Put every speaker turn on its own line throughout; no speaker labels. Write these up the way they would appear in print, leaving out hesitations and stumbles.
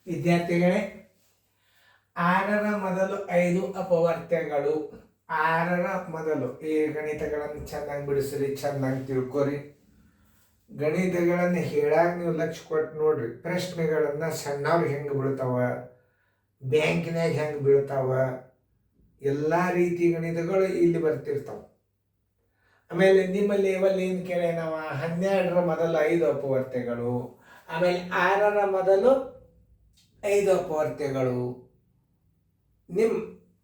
ವಿದ್ಯಾರ್ಥಿಗಳೇ, 6ರ ಮೊದಲು 5 ಅಪವರ್ತ್ಯಗಳು. 6ರ ಮೊದಲು ಈ ಗಣಿತಗಳನ್ನು ಚೆನ್ನಾಗಿ ಬಿಡಿಸ್ರಿ, ಚೆನ್ನಾಗಿ ತಿಳ್ಕೊರಿ. ಗಣಿತಗಳನ್ನು ಹೇಳಾಗ ನೀವು ಲಕ್ಷ್ಯ ಕೊಟ್ಟು ನೋಡ್ರಿ. ಪ್ರಶ್ನೆಗಳನ್ನು ಸಣ್ಣವ್ರು ಹೆಂಗೆ ಬೀಳ್ತಾವ, ಬ್ಯಾಂಕಿನಾಗ ಹೆಂಗೆ ಬೀಳ್ತಾವ, ಎಲ್ಲ ರೀತಿ ಗಣಿತಗಳು ಇಲ್ಲಿ ಬರ್ತಿರ್ತಾವ. ಆಮೇಲೆ ನಿಮ್ಮ ಲೆವೆಲ್ ಏನು ಕೇಳಿ ನಾವು 12ರ ಮೊದಲು 5 ಅಪವರ್ತ್ಯಗಳು, ಆಮೇಲೆ 6ರ ಮೊದಲು 5 ಅಪವರ್ತ್ಯಗಳು. ನಿಮ್ಮ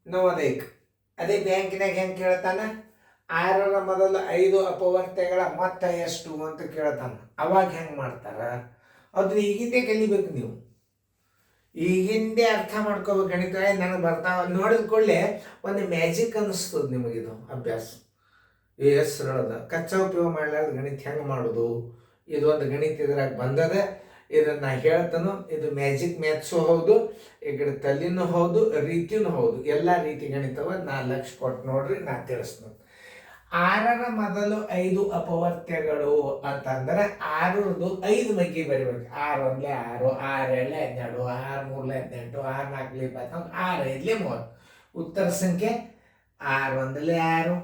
ನವೋದಯಕ್ಕೆ ಅದೇ ಬ್ಯಾಂಕಿನಾಗ ಹೆಂಗೆ ಕೇಳ್ತಾನ, 6ರ ಮೊದಲು 5 ಅಪವರ್ತ್ಯಗಳ ಮೊತ್ತ ಎಷ್ಟು ಅಂತ ಕೇಳ್ತಾನ. ಅವಾಗ ಹೆಂಗೆ ಮಾಡ್ತಾರ ಅದು ಈಗಿಂದೇ ಕಲಿಬೇಕು. ನೀವು ಈಗಿಂದೇ ಅರ್ಥ ಮಾಡ್ಕೋಬೇಕು. ಗಣಿತ ನನಗೆ ಬರ್ತಾವ ನೋಡಿದ ಕೂಡಲೇ ಒಂದು ಮ್ಯಾಜಿಕ್ ಅನ್ನಿಸ್ತದೆ ನಿಮಗಿದು ಅಭ್ಯಾಸ. ಹೆಸರದ ಕಚ್ಚಾ ಉಪಯೋಗ ಮಾಡಲಾರ್ದು ಗಣಿತ ಹೆಂಗೆ ಮಾಡೋದು, ಇದು ಒಂದು ಗಣಿತ ಇದ್ರಾಗ ಬಂದದೆ. ಇದನ್ನು ಹೇಳ್ತಾನು. ಇದು ಮ್ಯಾಜಿಕ್ ಮ್ಯಾಥ್ಸು ಹೌದು, ಈ ಕಡೆ ತಲ್ಲಿನೂ ಹೌದು, ರೀತಿಯೂ ಹೌದು. ಎಲ್ಲ ರೀತಿ ಗಣಿತವ ನಾ ಲಕ್ಷ್ಯ ಕೊಟ್ಟು ನೋಡ್ರಿ, ನಾ ತಿಳಿಸ್ತೀನಿ. 6ರ ಮೊದಲು 5 ಅಪವರ್ತ್ಯಗಳು ಅಂತಂದ್ರೆ 6ರದು 5 ಬಗ್ಗೆ ಬರಿಬೇಕು. 6 1 6, 6 2 12, 6 3 18, 6 4 24, 6 5 30. ಉತ್ತರ ಸಂಖ್ಯೆ 6 1 6,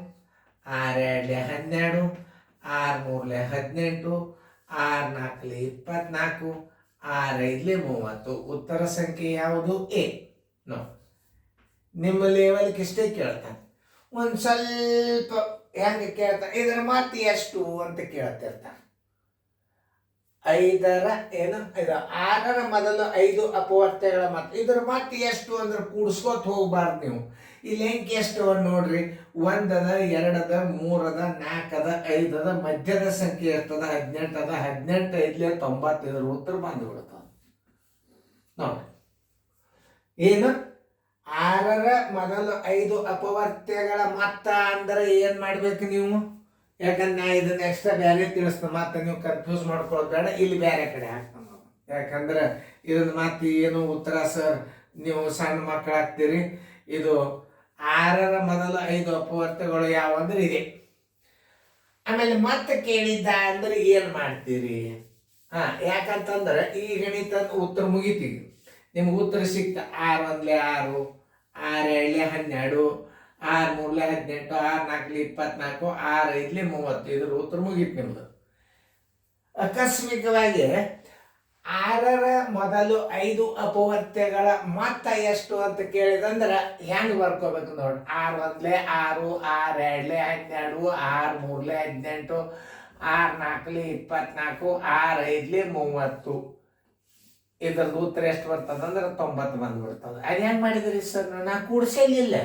6 2 12, 6 3 18, 6 4 24, 6 5 30. ಉತ್ತರ ಸಂಖ್ಯೆ ಯಾವುದು? ಎ. ನೋ, ನಿಮ್ಮ ಲೆವೆಲ್ಗೆ ಇಷ್ಟೇ ಕೇಳ್ತಾನೆ. ಒಂದು ಸ್ವಲ್ಪ ಹೆಂಗೆ ಕೇಳ್ತಾನೆ, ಇದರ ಮಾತು ಎಷ್ಟು ಅಂತ ಕೇಳ್ತಿರ್ತಾನೆ. 5ರ ಏನು ಇದು 6ರ ಮೊದಲು 5 ಅಪವರ್ತ್ಯಗಳ ಮಾತು, ಇದರ ಮಾತು ಎಷ್ಟು ಅಂದ್ರೆ ಕೂಡಿಸ್ಕೋತ ಹೋಗ್ಬಾರ್ದು ನೀವು. ಇಲ್ಲಿ ಹೆಂಗೆ ಎಷ್ಟು ನೋಡ್ರಿ, 1 ಅದ, 2 ಅದ, 3 ಅದ, 4 ಅದ, 5 ಅದ, ಮಧ್ಯದ ಸಂಖ್ಯೆ ಇರ್ತದ 18 ಅದ. 18 5 90. ಇದರ ಉತ್ತರ ಬಂದ್ಬಿಡ್ತದೆ ನೋಡ್ರಿ. ಏನು 6ರ ಮೊದಲು 5 ಅಪವರ್ತ್ಯಗಳ ಮೊತ್ತ ಅಂದ್ರೆ ಏನು ಮಾಡ್ಬೇಕು ನೀವು? ಯಾಕಂದ್ರೆ ನಾ ಇದನ್ನ ಎಕ್ಸ್ಟ್ರಾ ಬೇರೆ ತಿಳಿಸ್ತಾನೆ, ಮತ್ತೆ ನೀವು ಕನ್ಫ್ಯೂಸ್ ಮಾಡ್ಕೊಳ್ಳೋದು ಬೇಡ. ಇಲ್ಲಿ ಬೇರೆ ಕಡೆ ಹಾಕ್ತಾನೆ. ಯಾಕಂದ್ರೆ ಇದನ್ನ ಮತ್ತೆ ಏನು ಉತ್ತರ ಸರ್ ನೀವು ಸಣ್ಣ ಮಕ್ಕಳಾಗ್ತೀರಿ. ಇದು 6ರ ಮೊದಲು 5 ಅಪವರ್ತ್ಯಗಳು ಯಾವ ಅಂದ್ರೆ ಇದೆ. ಆಮೇಲೆ ಮತ್ತೆ ಕೇಳಿದ್ದ ಅಂದ್ರೆ ಏನು ಮಾಡ್ತೀರಿ? ಯಾಕಂತಂದ್ರೆ ಈ ಗಣಿತ ಉತ್ತರ ಮುಗಿತೀವಿ. ನಿಮ್ಗೆ ಉತ್ತರ ಸಿಕ್ತ 6 1 6, 6 2 12, 6 3 18, 6 4 24, 6 5 30. ಇದ್ರ ಉತ್ತರ ಮುಗೀತು ನಿಮ್ದು. ಆಕಸ್ಮಿಕವಾಗಿ 6ರ ಮೊದಲು 5 ಅಪವರ್ತ್ಯಗಳ ಮೊತ್ತ ಎಷ್ಟು ಅಂತ ಕೇಳಿದಂದ್ರೆ ಹೆಂಗೆ ಬರ್ಕೋಬೇಕು ನೋಡಿ. 6 1 6, 6 2 12, 6 3 18, 6 4 24, 6 5 30. ಇದ್ರದ್ದು ಉತ್ತರ ಎಷ್ಟು ಬರ್ತದೆ ಅಂದ್ರೆ 90 ಬಂದ್ಬಿಡ್ತದೆ. ಅದು ಹೆಂಗೆ ಮಾಡಿದ್ರಿ ಸರ್? ನಾ ಕೂಡಿಸಲಿಲ್ಲ.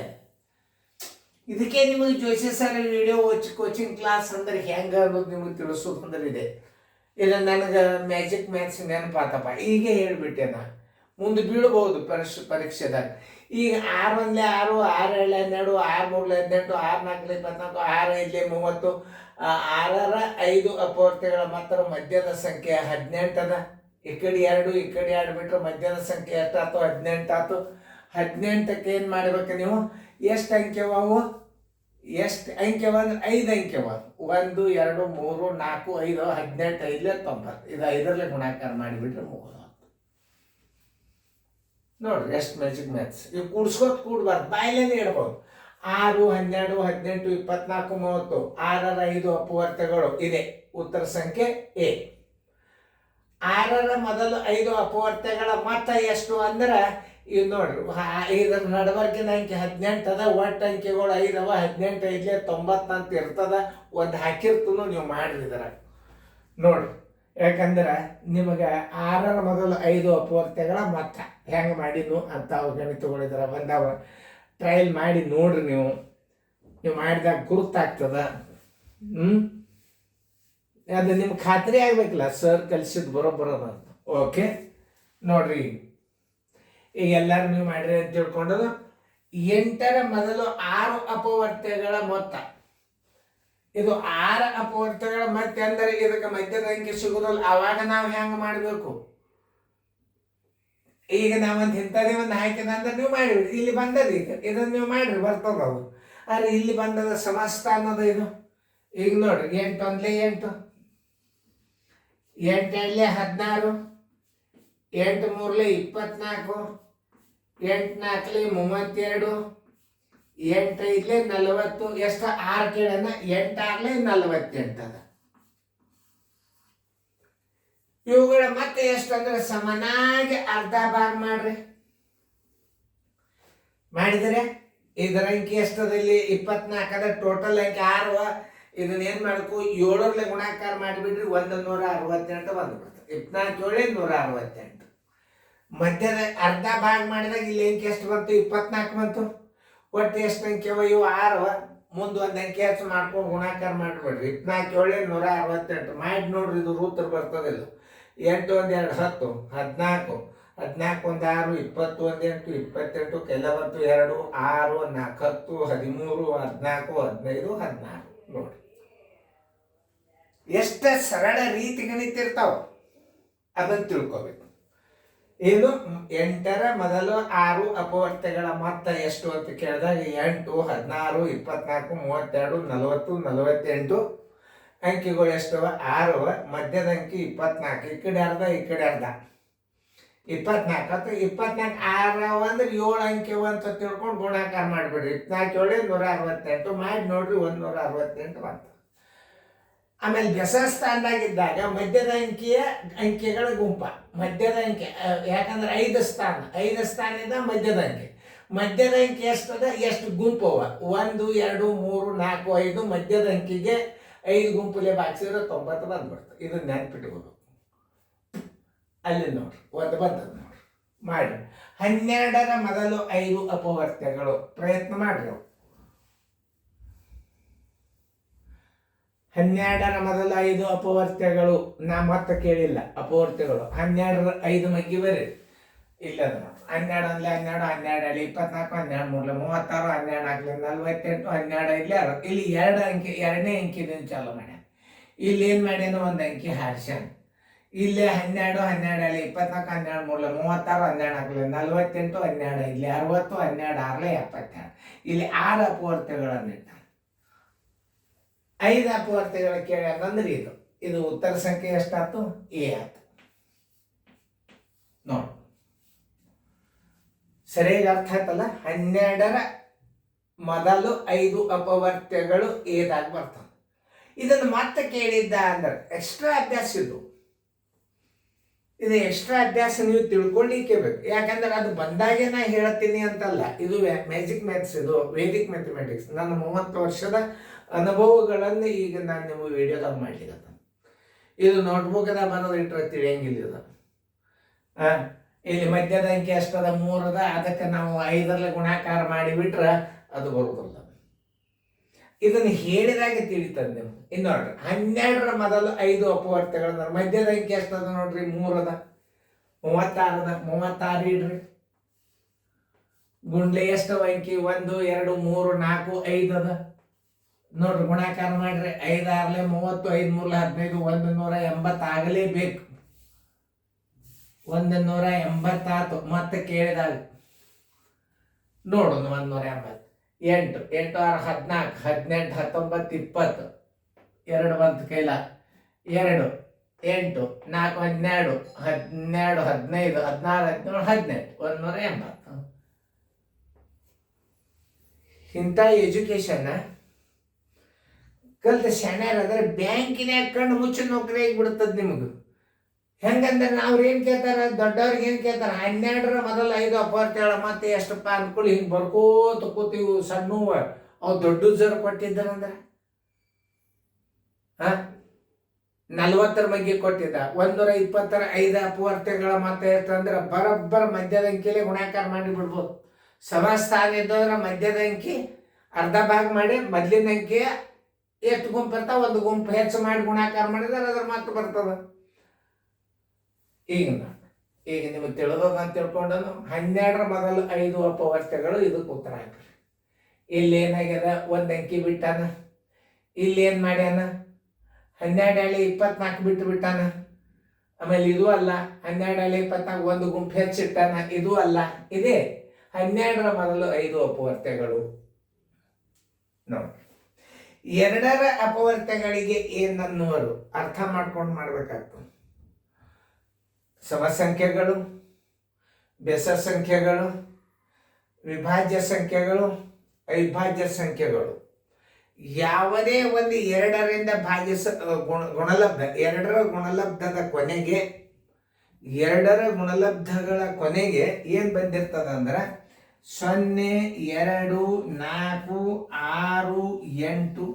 ಇದಕ್ಕೆ ನಿಮಗೆ Joshi sir video coaching class ಅಂದ್ರೆ ಹೆಂಗೆ ಅನ್ನೋದು ನಿಮಗೆ ತಿಳಿಸೋದು ಅಂದ್ರೆ ಇದೆ. ಇಲ್ಲ ನನಗೆ ಮ್ಯಾಜಿಕ್ ಮ್ಯಾಥ್ಸ್ ನೆನಪಾತಪ್ಪ, ಈಗ ಹೇಳ್ಬಿಟ್ಟೆ ನಾ. ಮುಂದೆ ಬೀಳ್ಬೋದು ಪರೀಕ್ಷೆದಾಗ. ಈಗ 6 1 6, 6 2 12, 6 3 18, 6 4 24, 6 5 30. 6ರ 5 ಅಪವರ್ತ್ಯಗಳ ಮಾತ್ರ ಮಧ್ಯದ ಸಂಖ್ಯೆ 18 ಅದ. ಈ ಕಡೆ 2 ಈ ಕಡೆ 2 ಬಿಟ್ಟರೆ ಮಧ್ಯದ ಸಂಖ್ಯೆ ಎಷ್ಟಾಯ್ತು? 18 ಆಯ್ತು. 18ಕ್ಕೆ ಏನು ಮಾಡ್ಬೇಕು ನೀವು? ಎಷ್ಟು ಅಂಕೆವಾವು? ಎಷ್ಟು ಅಂಕೆವ ಅಂದ್ರೆ 5 ಅಂಕೆವ. 1 2 3 4 5, 18 5 90. ಇದು 5ರಲ್ಲೇ ಗುಣಾಕಾರ ಮಾಡಿಬಿಟ್ರೆ ಮುಗಿದು ನೋಡ್ರಿ. ಎಷ್ಟು ಮ್ಯಾಜಿಕ್ ಮ್ಯಾಥ್ಸ್. ಇವು ಕೂಡ್ಸ್ಕೊತ ಕೂಡ್ಬಾರ್ದು, ಬಾಯಿಲೇನೆ ಇಡ್ಬೋದು. 6 12 18 24 30. 6ರ 5 ಅಪವರ್ತ್ಯಗಳು ಇದೆ. ಉತ್ತರ ಸಂಖ್ಯೆ ಎ. 6ರ ಮೊದಲು 5 ಅಪವರ್ತ್ಯಗಳ ಮೊತ್ತ ಎಷ್ಟು ಅಂದ್ರೆ ಇದು ನೋಡ್ರಿ. ಇದರ ನಡಬರ್ಕಿನ ಅಂಕೆ 18 ಅದ. ಒಟ್ಟು ಅಂಕೆಗಳು 5 ಅವ. 18 5 90 ಅಂತ ಇರ್ತದ. ಒಂದು ಹಾಕಿರ್ತನು ನೀವು ಮಾಡಿದ್ರ ನೋಡ್ರಿ. ಯಾಕಂದ್ರೆ ನಿಮಗೆ 6ರ ಮೊದಲು 5 ಅಪವರ್ತ್ಯಗಳ ಮೊತ್ತ ಹೆಂಗೆ ಮಾಡಿದ್ನು ಅಂತ ಗಣಿತಗಳಿದ್ರ ಬಂದಾವ. ಟ್ರಯಲ್ ಮಾಡಿ ನೋಡ್ರಿ. ನೀವು ಮಾಡಿದಾಗ ಗುರುತಾಗ್ತದ. ಅದು ನಿಮ್ಗೆ ಖಾತ್ರಿ ಆಗ್ಬೇಕಲ್ಲ ಸರ್ ಕಲಿಸಿದ್ ಬರೋಬ್ಬರದ ಅಂತ. ಓಕೆ ನೋಡ್ರಿ, ಈಗ ಎಲ್ಲರೂ ನೀವು ಮಾಡಿರಿ ಅಂತ ತಿಳ್ಕೊಂಡದು. 8ರ ಮೊದಲು 6 ಅಪವರ್ತ್ಯಗಳ ಮೊತ್ತ. ಇದು 6 ಅಪವರ್ತ್ಯಗಳ ಮೊತ್ತ ಅಂದರೆ ಇದಕ್ಕೆ ಮಧ್ಯದ ಅಂಕೆ ಸಿಗೋದಲ್ಲ. ಅವಾಗ ನಾವು ಹೆಂಗೆ ಮಾಡಬೇಕು? ಈಗ ನಾವೊಂದು ಇಂಥದೇ ಒಂದು ಹಾಕಿದ ಅಂದ್ರೆ ನೀವು ಮಾಡಿಬಿಡಿ. ಇಲ್ಲಿ ಬಂದದ, ಈಗ ಇದನ್ನು ನೀವು ಮಾಡಿರಿ ಬರ್ತದ ಅದು. ಆದರೆ ಇಲ್ಲಿ ಬಂದದ ಸಮಸ್ತ ಅನ್ನೋದು ಇದು. ಈಗ ನೋಡ್ರಿ, 8 1 8, 8 2 16, 8 3 24, 8 4 32, 8 5 40, ಎಷ್ಟು 6 ಕೇಳೋಣ, 8 6 48 ಅದ. ಇವುಗಳ ಮತ್ತೆ ಎಷ್ಟು ಅಂದ್ರೆ ಸಮನಾಗಿ ಅರ್ಧ ಭಾಗ ಮಾಡ್ರಿ. ಮಾಡಿದರೆ ಇದರ ಅಂಕಿ ಎಷ್ಟದಲ್ಲಿ 24 ಅದ. ಟೋಟಲ್ ಅಂಕಿ 6. ಇದನ್ನ ಏನ್ ಮಾಡಬೇಕು, 7 ಗುಣಾಕಾರ ಮಾಡಿಬಿಡ್ರಿ, 168 ಬಂದ್ಬಿಡ್ತದೆ. 24 168. ಮಧ್ಯದ ಅರ್ಧ ಭಾಗ ಮಾಡಿದಾಗ ಇಲ್ಲಿ ಅಂಕಿ ಎಷ್ಟು ಬಂತು, 24 ಬಂತು. ಒಟ್ಟು ಎಷ್ಟು ಅಂಕಿ ಅವ ಇವು 6. ಮುಂದೆ ಒಂದು ಅಂಕಿ ಹೆಚ್ಚು ಮಾಡ್ಕೊಂಡು ಗುಣಾಕಾರ ಮಾಡಿಬಿಡ್ರಿ. 24 168 ಮಾಡಿ ನೋಡ್ರಿ, ಇದು ರೂತ್ರ ಬರ್ತದಿಲ್ಲ. 8 1 2 10, 14, 14 1 6, 20 1 8, 28 ಕೆಲ ಬಂತು 2, 6 4 10, 13, 14, 15, 16. ನೋಡಿ ಎಷ್ಟು ಸರಳ ರೀತಿ ಗಣಿತ ಇರ್ತಾವ, ಅದನ್ನು ತಿಳ್ಕೋಬೇಕು. ಏನು 8ರ ಮೊದಲು 6 ಅಪವರ್ತ್ಯಗಳ ಮೊತ್ತ ಎಷ್ಟು ಅಂತ ಕೇಳಿದಾಗ 8, 16, 24, 32, 40, 48 ಅಂಕಿಗಳು ಎಷ್ಟವ, 6. ಮಧ್ಯದ ಅಂಕಿ 24, ಈ ಕಡೆ ಅರ್ಧ ಈ ಕಡೆ ಅರ್ಧ 24. 24 6 ಅಂದ್ರೆ 7 ಅಂಕಿ ಅಂತ ತಿಳ್ಕೊಂಡು ಗುಣಾಕಾರ ಮಾಡಿಬಿಡ್ರಿ. 24 168 ಮಾಡಿ ನೋಡ್ರಿ, 168 ಬಂತು. ಆಮೇಲೆ ಬೆಸ ಸ್ಥಾನದಾಗಿದ್ದಾಗ ಮಧ್ಯದ ಅಂಕಿಗಳ ಗುಂಪ, ಮಧ್ಯದ ಅಂಕಿ ಯಾಕಂದ್ರೆ 5 ಸ್ಥಾನ, 5 ಸ್ಥಾನದಿಂದ ಮಧ್ಯದ ಅಂಕಿ. ಮಧ್ಯದ ಅಂಕಿ ಎಷ್ಟದ, ಎಷ್ಟು ಗುಂಪವ, 1 2 3 4 5. ಮಧ್ಯದ ಅಂಕಿಗೆ 5 ಗುಂಪುಲೆ ಬಾಗಿಸಿದ್ರೆ 90 ಬಂದ್ಬಿಡ್ತು. ಇದನ್ನ ನೆನ್ಪಿಟ್ಕೋಬೇಕು. ಅಲ್ಲಿ ನೋಡ್ರಿ, ಒಂದು ಬಂದದ ನೋಡ್ರಿ, ಮಾಡಿ. 12ರ ಮೊದಲು 5 ಅಪವರ್ತ್ಯಗಳು. ಪ್ರಯತ್ನ ಮಾಡ್ರಿ. 12ರ ಮೊದಲು 5 ಅಪವರ್ತ್ಯಗಳು. ನಾ ಮತ್ತೆ ಕೇಳಿಲ್ಲ ಅಪವರ್ತ್ಯಗಳು. 12ರ 5 ಮಗ್ಗಿ ಬರೀ. ಇಲ್ಲ ನೋಡಿ, 12 ಅಂದ್ಲೆ 12, 12 24, 12 3 36, 12 4 48, 12 5 ಇಲ್ಲಿ 2 ಅಂಕಿ, 2ನೇ ಅಂಕಿದಿಂದ ಚಾಲು ಮಾಡ್ಯಾನ. ಇಲ್ಲಿ ಏನು ಮಾಡ್ಯಾನ, ಒಂದು ಅಂಕಿ ಹಾರ್ಸ್ಯಾನ. ಇಲ್ಲಿ 12, 12 24, 12 3 36, 12 4 48, 12 ಇಲ್ಲಿ 60, 12 6 72. ಇಲ್ಲಿ 6 ಅಪವರ್ತ್ಯಗಳನ್ನು ಇಟ್ಟ. 5 ಅಪವರ್ತ್ಯಗಳ ಕೇಳ್ಯಾನಂದ್ರೆ ಇದು ಉತ್ತರ ಸಂಖ್ಯೆ ಎಷ್ಟಾಯ್ತು, ಎ ಆಯ್ತು. ನೋಡಿ ಸರಿಯಾಗಿ ಅರ್ಥ ಆಯ್ತಲ್ಲ. 12ರ ಮೊದಲು 5 ಅಪವರ್ತ್ಯಗಳು ಏದಾಗ ಬರ್ತವೆ. ಇದನ್ನು ಮತ್ತೆ ಕೇಳಿದ್ದ ಅಂದ್ರೆ ಎಕ್ಸ್ಟ್ರಾ ಅಭ್ಯಾಸ ಇದು ಎಕ್ಸ್ಟ್ರಾ ಅಭ್ಯಾಸ ನೀವು ತಿಳ್ಕೊಳ್ಳಿಕ್ಕೆ ಬೇಕು. ಯಾಕಂದ್ರೆ ಅದು ಬಂದಾಗೆ ನಾ ಹೇಳ್ತೀನಿ ಅಂತಲ್ಲ, ಇದು ಮ್ಯಾಜಿಕ್ ಮ್ಯಾಥ್ಸ್, ಇದು ವೇದಿಕ್ ಮ್ಯಾಥಮೆಟಿಕ್ಸ್. ನನ್ನ 30 ವರ್ಷದ ಅನುಭವಗಳನ್ನು ಈಗ ನಾನು ನಿಮಗೆ ವಿಡಿಯೋದಾಗ ಮಾಡ್ಲಿಕ್ಕೆ. ಇದು ನೋಟ್ಬುಕ್ದಾಗ ಬರೋದು ಇಟ್ಟರೆ ತಿಳಿಯಂಗಿಲ್ಲ ಇದು. ಇಲ್ಲಿ ಮಧ್ಯದ ಅಂಕಿ ಎಷ್ಟದ, 3 ಅದ. ಅದಕ್ಕೆ ನಾವು 5ರಲ್ಲಿ ಗುಣಾಕಾರ ಮಾಡಿಬಿಟ್ರೆ ಅದು ಬರುವುದಿಲ್ಲ. ಇದನ್ನು ಹೇಳಿದಾಗ ತಿಳಿತದೆ ನಿಮ್ಗೆ. ಇನ್ನು ನೋಡ್ರಿ, 12ರ ಮೊದಲು 5 ಅಪವರ್ತ್ಯಗಳಂದ್ರೆ ಮಧ್ಯದ ಅಂಕಿ ಎಷ್ಟದ ನೋಡ್ರಿ, 3 ಅದ. 36 ಅದ. 36 ಇಡ್ರಿ. ಗುಂಡ್ಲೆ ಎಷ್ಟವ ಅಂಕಿ, 1 2 3 4 5 ಅದ. ನೋಡ್ರಿ ಗುಣಾಕಾರ ಮಾಡ್ರಿ. 5 6 30, 5 3 15, 180 ಆಗಲೇಬೇಕು. 180 ಮತ್ತೆ ಕೇಳಿದಾಗ ನೋಡೋಣ. 180, 8 8 6 14, 18 19 20, 2 ಬಂತು ಕೈಲ, 2 8 4 12 12 15 16 17 18, 180. ಇಂಥ ಎಜುಕೇಶನ್ ಕಲ್ತ ಶಾಣ್ಯಾರಾದ್ರೆ ಬ್ಯಾಂಕಿನ್ಯಾಗ ಕಣ್ಣು ಮುಚ್ಚಿ ನೌಕರಿ ಆಗಿಬಿಡ್ತದೆ ನಿಮಗೆ. ಹೆಂಗಂದ್ರೆ ಅವ್ರು ಏನು ಕೇಳ್ತಾರ, ದೊಡ್ಡವ್ರಿಗೆ ಏನು ಕೇಳ್ತಾರ, 12ರ ಮೊದಲು 5 ಅಪವರ್ತ್ಯಗಳ ಮತ್ತೆ ಎಷ್ಟಪ್ಪ ಅನ್ಕೊಳ್ಳಿ, ಹಿಂಗೆ ಬರ್ಕೋತ ಕೂತೀವಿ. ಸಣ್ಣವ ಅವು ದೊಡ್ಡ ಜರ ಕೊಟ್ಟಿದ್ದಾರಂದ್ರೆ 40ರ ಬಗ್ಗೆ ಕೊಟ್ಟಿದ್ದ. 120ರ 5 ಅಪವರ್ತ್ಯಗಳ ಮತ್ತೆ ಎಷ್ಟು ಅಂದ್ರೆ ಬರೋಬ್ಬರ ಮಧ್ಯದ ಅಂಕಿಲೇ ಗುಣಾಕಾರ ಮಾಡಿ ಬಿಡ್ಬೋದು. ಸಮಸ್ಥಾನ ಇದ್ದವ್ರ ಮಧ್ಯದ ಅಂಕಿ ಅರ್ಧ ಭಾಗ ಮಾಡಿ ಮೊದಲಿನ ಅಂಕಿ ಎಷ್ಟು ಗುಂಪು ಇರ್ತಾವ, ಒಂದು ಗುಂಪು ಹೆಚ್ಚು ಮಾಡಿ ಗುಣಾಕಾರ ಮಾಡಿದ್ರೆ ಅದ್ರ ಮಾತು ಬರ್ತದ. ಈಗ ನಿಮಗೆ ತಿಳಿದೋದು ಅಂತ ತಿಳ್ಕೊಂಡನು. 12ರ ಮೊದಲು 5 ಅಪವರ್ತ್ಯಗಳು ಇದಕ್ಕೆ ಉತ್ತರ ಹಾಕ್ರಿ. ಇಲ್ಲಿ ಏನಾಗ್ಯದ, ಒಂದು ಅಂಕಿ ಬಿಟ್ಟಾನ. ಇಲ್ಲಿ ಏನು ಮಾಡ್ಯಾನ, 12 24 ಬಿಟ್ಟು ಬಿಟ್ಟಾನ. ಆಮೇಲೆ ಇದು ಅಲ್ಲ, 12 24 ಒಂದು ಗುಂಪು ಹೆಚ್ಚಿಟ್ಟಾನ. ಇದು ಅಲ್ಲ, ಇದೇ 12ರ ಮೊದಲು 5 ಅಪವರ್ತ್ಯಗಳು. ನೋಡಿ, 2ರ ಅಪವರ್ತ್ಯಗಳಿಗೆ ಏನನ್ನುವರು ಅರ್ಥ ಮಾಡ್ಕೊಂಡು ಮಾಡ್ಬೇಕಾಗ್ತದೆ. ಸಮಸಂಖ್ಯೆಗಳು, ಬೆಸ ಸಂಖ್ಯೆಗಳು, ವಿಭಾಜ್ಯ ಸಂಖ್ಯೆಗಳು, ಅವಿಭಾಜ್ಯ ಸಂಖ್ಯೆಗಳು. ಯಾವುದೇ ಒಂದು ಎರಡರಿಂದ ಗುಣಲಬ್ಧ, ಎರಡರ ಗುಣಲಬ್ಧದ ಕೊನೆಗೆ, ಎರಡರ ಗುಣಲಬ್ಧಗಳ ಕೊನೆಗೆ ಏನು ಬಂದಿರ್ತದಂದ್ರೆ 0, 2, 4, 6, 8.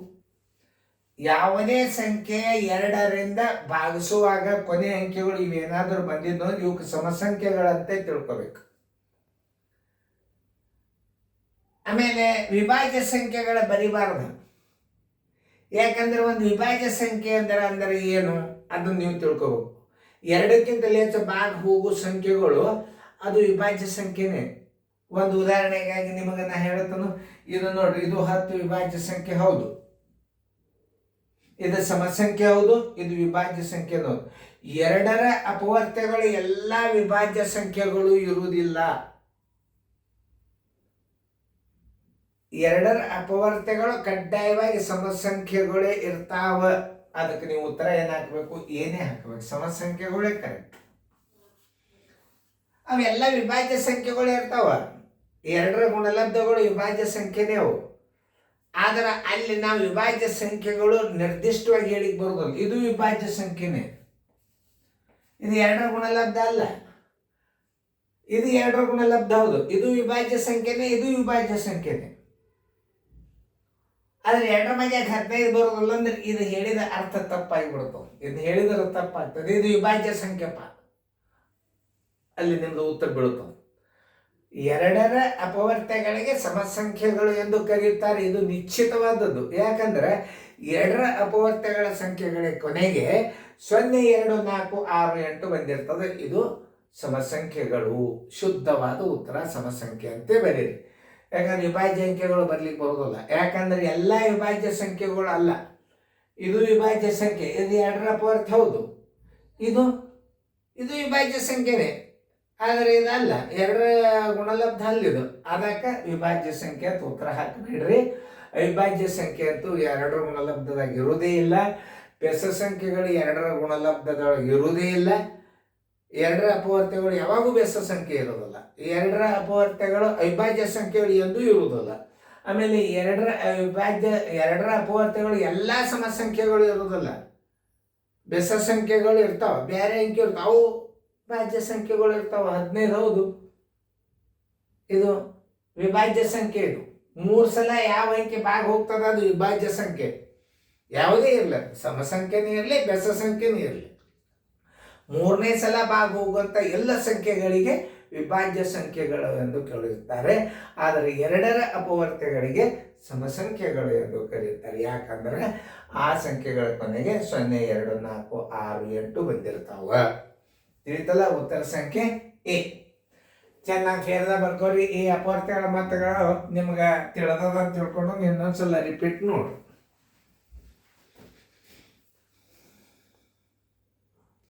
ಯಾವುದೇ ಸಂಖ್ಯೆ ಎರಡರಿಂದ ಭಾಗಿಸುವಾಗ ಕೊನೆ ಅಂಕೆಗಳು ಇವೇನಾದರೂ ಬಂದಿದ್ದು ಇವಕ್ಕೆ ಸಮಸಂಖ್ಯೆಗಳಂತೆ ತಿಳ್ಕೋಬೇಕು. ಆಮೇಲೆ ವಿಭಾಜ್ಯ ಸಂಖ್ಯೆಗಳ ಬರಿಬಾರದು. ಯಾಕಂದ್ರೆ ಒಂದು ವಿಭಾಜ್ಯ ಸಂಖ್ಯೆ ಅಂದ್ರೆ ಏನು ಅದನ್ನು ನೀವು ತಿಳ್ಕೋಬೇಕು. ಎರಡಕ್ಕಿಂತಲೇ ಹೆಚ್ಚು ಭಾಗ ಹೋಗೋ ಸಂಖ್ಯೆಗಳು ಅದು ವಿಭಾಜ್ಯ ಸಂಖ್ಯೆನೇ. ಒಂದು ಉದಾಹರಣೆಗಾಗಿ ನಿಮಗೆ ನಾ ಹೇಳ್ತಾನು, ಇದು ನೋಡ್ರಿ, ಇದು 10 ವಿಭಾಜ್ಯ ಸಂಖ್ಯೆ ಹೌದು, ಇದು ಸಮಸಂಖ್ಯೆ ಹೌದು, ಇದು ವಿಭಾಜ್ಯ ಸಂಖ್ಯೆ ಹೌದು. ಎರಡರ ಅಪವರ್ತ್ಯಗಳು ಎಲ್ಲ ವಿಭಾಜ್ಯ ಸಂಖ್ಯೆಗಳು ಇರುವುದಿಲ್ಲ. ಎರಡರ ಅಪವರ್ತ್ಯಗಳು ಕಡ್ಡಾಯವಾಗಿ ಸಮಸಂಖ್ಯೆಗಳೇ ಇರ್ತಾವ. ಅದಕ್ಕೆ ನೀವು ಉತ್ತರ ಏನು ಹಾಕಬೇಕು? ಏನೇ ಹಾಕಬೇಕು, ಸಮಸಂಖ್ಯೆಗಳೇ ಕರೆಕ್ಟ್. ಅವೆಲ್ಲ ವಿಭಾಜ್ಯ ಸಂಖ್ಯೆಗಳು ಇರ್ತಾವ. ಎರಡರ ಗುಣಲಬ್ಧಗಳು ವಿಭಾಜ್ಯ ಸಂಖ್ಯೆನೇ ಅವು. ಆದ್ರೆ ಅಲ್ಲಿ ನಾವು ವಿಭಾಜ್ಯ ಸಂಖ್ಯೆಗಳು ನಿರ್ದಿಷ್ಟವಾಗಿ ಹೇಳಿಕ್ ಬರೋದಲ್ಲ. ಇದು ವಿಭಾಜ್ಯ ಸಂಖ್ಯೆನೇ, ಇದು ಎರಡರ ಗುಣಲಬ್ಧ ಅಲ್ಲ. ಇದು ಎರಡರ ಗುಣಲಬ್ಧ ಹೌದು, ಇದು ವಿಭಾಜ್ಯ ಸಂಖ್ಯೆನೇ, ಇದು ವಿಭಾಜ್ಯ ಸಂಖ್ಯೆನೇ. ಆದ್ರೆ ಎರಡರ ಬಗ್ಗೆ 15 ಬರೋದಿಲ್ಲ ಅಂದ್ರೆ ಇದು ಹೇಳಿದ ಅರ್ಥ ತಪ್ಪಾಗಿ ಬಿಡ್ತದೆ. ಇದು ಹೇಳಿದ್ರೆ ತಪ್ಪಾಗ್ತದೆ. ಇದು ವಿಭಾಜ್ಯ ಸಂಖ್ಯೆಪ್ಪ, ಅಲ್ಲಿ ನಿಮ್ದು ಉತ್ತರ ಬೀಳುತ್ತದೆ. ಎರಡರ ಅಪವರ್ತ್ಯಗಳಿಗೆ ಸಮಸಂಖ್ಯೆಗಳು ಎಂದು ಕರೆಯುತ್ತಾರೆ. ಇದು ನಿಶ್ಚಿತವಾದದ್ದು. ಯಾಕಂದ್ರೆ ಎರಡರ ಅಪವರ್ತ್ಯಗಳ ಸಂಖ್ಯೆಗಳ ಕೊನೆಗೆ 0, 2, 4, 6, 8 ಬಂದಿರ್ತದೆ. ಇದು ಸಮಸಂಖ್ಯೆಗಳು. ಶುದ್ಧವಾದ ಉತ್ತರ ಸಮಸಂಖ್ಯೆ ಅಂತ ಬರೀರಿ. ಯಾಕಂದ್ರೆ ವಿಭಾಜ್ಯ ಅಂಕೆಗಳು ಬರ್ಲಿಕ್ಕೆ ಬರೋದಿಲ್ಲ. ಯಾಕಂದ್ರೆ ಎಲ್ಲ ವಿಭಾಜ್ಯ ಸಂಖ್ಯೆಗಳು ಅಲ್ಲ. ಇದು ವಿಭಾಜ್ಯ ಸಂಖ್ಯೆ, ಇದು ಎರಡರ ಅಪವರ್ತ್ಯ ಹೌದು, ಇದು ವಿಭಾಜ್ಯ ಸಂಖ್ಯೆನೇ. ಆದರೆ ಇದಲ್ಲ, ಎರಡರ ಗುಣಲಬ್ಧ ಅಲ್ಲಿದು. ಅದಕ್ಕೆ ವಿಭಾಜ್ಯ ಸಂಖ್ಯೆ ಅಂತ ಉತ್ತರ ಹಾಕಿಬಿಡ್ರಿ. ಅವಿಭಾಜ್ಯ ಸಂಖ್ಯೆ ಅಂತೂ ಎರಡರ ಗುಣಲಬ್ಧದಾಗ ಇರುವುದೇ ಇಲ್ಲ. ಬೆಸ ಸಂಖ್ಯೆಗಳು ಎರಡರ ಗುಣಲಬ್ಧದೊಳಗೆ ಇರುವುದೇ ಇಲ್ಲ. ಎರಡರ ಅಪವರ್ತ್ಯಗಳು ಯಾವಾಗೂ ಬೆಸ ಸಂಖ್ಯೆ ಇರೋದಿಲ್ಲ. ಎರಡರ ಅಪವರ್ತ್ಯಗಳು ಅವಿಭಾಜ್ಯ ಸಂಖ್ಯೆಗಳು ಎಂದೂ ಇರುವುದಿಲ್ಲ. ಆಮೇಲೆ ಎರಡರ ಅಪವರ್ತ್ಯಗಳು ಎಲ್ಲ ಸಮಸಂಖ್ಯೆಗಳು ಇರುವುದಿಲ್ಲ. ಬೆಸ ಸಂಖ್ಯೆಗಳು ಇರ್ತಾವ, ಬೇರೆ ಅಂಕೆ ಇರ್ತಾವ, ಅವು ಭಾಜ್ಯ ಸಂಖ್ಯೆಗಳು ಇರ್ತಾವ. 15 ಹೌದು, ಇದು ವಿಭಾಜ್ಯ ಸಂಖ್ಯೆ. ಇದು 3 ಸಲ ಯಾವ ಅಂಕೆ ಭಾಗ ಹೋಗ್ತದ ಅದು ವಿಭಾಜ್ಯ ಸಂಖ್ಯೆ. ಯಾವುದೇ ಇರಲಿ, ಸಮಸಂಖ್ಯೆನೇ ಇರಲಿ, ಬೆಸ ಸಂಖ್ಯೆನೇ ಇರಲಿ, 3ನೇ ಸಲ ಭಾಗ ಹೋಗುವಂಥ ಎಲ್ಲ ಸಂಖ್ಯೆಗಳಿಗೆ ವಿಭಾಜ್ಯ ಸಂಖ್ಯೆಗಳು ಎಂದು ಕರೆಯುತ್ತಾರೆ. ಆದರೆ ಎರಡರ ಅಪವರ್ತ್ಯಗಳಿಗೆ ಸಮಸಂಖ್ಯೆಗಳು ಎಂದು ಕರೆಯುತ್ತಾರೆ. ಯಾಕಂದ್ರೆ ಆ ಸಂಖ್ಯೆಗಳ ಕೊನೆಗೆ 0, 2, 4, 6, 8 ಬಂದಿರ್ತಾವ. ತಿಳಿತಲ್ಲ? ಉತ್ತರ ಸಂಖ್ಯೆ ಎ. ಚೆನ್ನಾಗಿ ಫೇರ್ದ ಬರ್ಕೋರಿ. ಈ ಅಪವರ್ತ್ಯಗಳ ಮತಗಳು ನಿಮ್ಗೆ ತಿಳಿದದ ಅಂತ ತಿಳ್ಕೊಂಡು ಇನ್ನೊಂದ್ಸಲ ರಿಪೀಟ್ ನೋಡ್ರಿ.